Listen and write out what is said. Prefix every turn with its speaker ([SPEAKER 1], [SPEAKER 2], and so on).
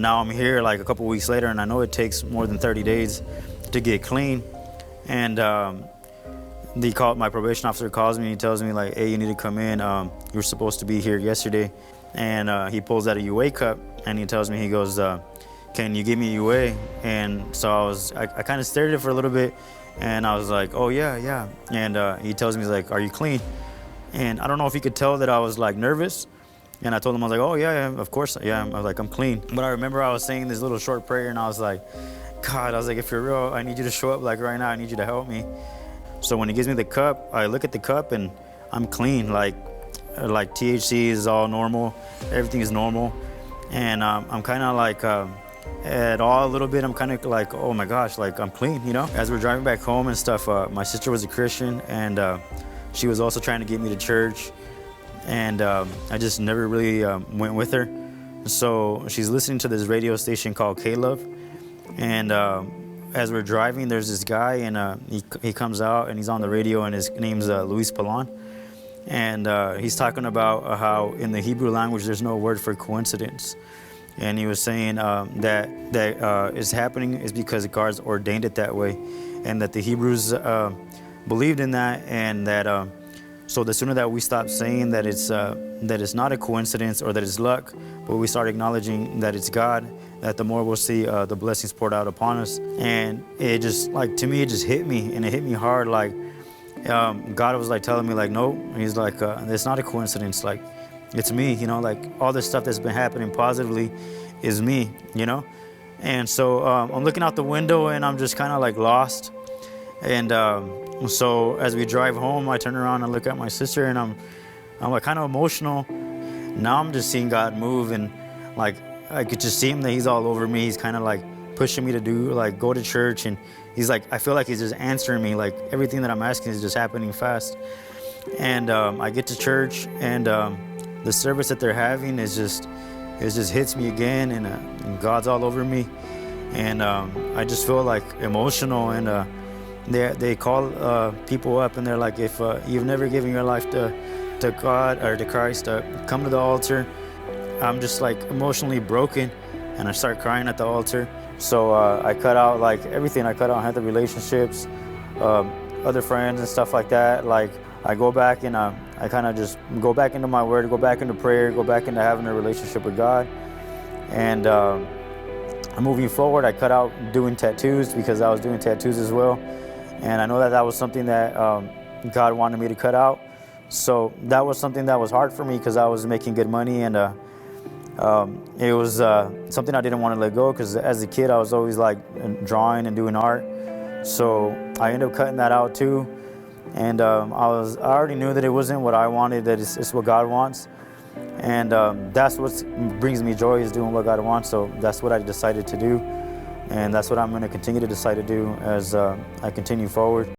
[SPEAKER 1] now I'm here like a couple weeks later, and I know it takes more than 30 days to get clean. And my probation officer calls me and he tells me like, hey, you need to come in. You were supposed to be here yesterday. And he pulls out a UA cup and he tells me, he goes, can you give me a UA? And so I kind of stared at it for a little bit, and I was like, oh yeah. And he tells me, he's like, are you clean? And I don't know if he could tell that I was like nervous. And I told him, I was like, oh yeah, of course, yeah. I was like, I'm clean. But I remember I was saying this little short prayer, and I was like, God, I was like, if you're real, I need you to show up like right now. I need you to help me. So when he gives me the cup, I look at the cup and I'm clean. Like THC is all normal. Everything is normal. And I'm kind of like, at all a little bit, I'm kind of like, oh my gosh, like I'm clean, you know? As we're driving back home and stuff, my sister was a Christian, and she was also trying to get me to church. And I just never really went with her. So she's listening to this radio station called K-Love. And as we're driving, there's this guy, and he comes out and he's on the radio, and his name's Luis Palan. And he's talking about how in the Hebrew language there's no word for coincidence. And he was saying that is happening is because God's ordained it that way, and that the Hebrews believed in that, and that so the sooner that we stop saying that it's not a coincidence or that it's luck, but we start acknowledging that it's God, that the more we'll see the blessings poured out upon us. And it just, like, to me, it just hit me, and it hit me hard. Like God was like telling me, like, no, he's like, it's not a coincidence. Like, it's me, you know, like all this stuff that's been happening positively is me, you know? And so I'm looking out the window and I'm just kind of like lost. And so as we drive home, I turn around and look at my sister, and I'm like kind of emotional. Now I'm just seeing God move, and like I could just see him, that he's all over me. He's kind of like pushing me to go to church, and he's like, I feel like he's just answering me. Like everything that I'm asking is just happening fast. And I get to church, and the service that they're having it just hits me again, and God's all over me, and I just feel like emotional. And they call people up, and they're like, if you've never given your life to God or to Christ, come to the altar. I'm just like emotionally broken, and I start crying at the altar. So I cut out like everything. I cut out healthy relationships, other friends and stuff like that. Like I go back and I kind of just go back into my word, go back into prayer, go back into having a relationship with God. And moving forward, I cut out doing tattoos, because I was doing tattoos as well. And I know that was something that God wanted me to cut out. So that was something that was hard for me, because I was making good money, and it was something I didn't want to let go, because as a kid I was always like drawing and doing art. So I ended up cutting that out too. And I already knew that it wasn't what I wanted, that it's what God wants. And that's what brings me joy, is doing what God wants. So that's what I decided to do. And that's what I'm going to continue to decide to do as I continue forward.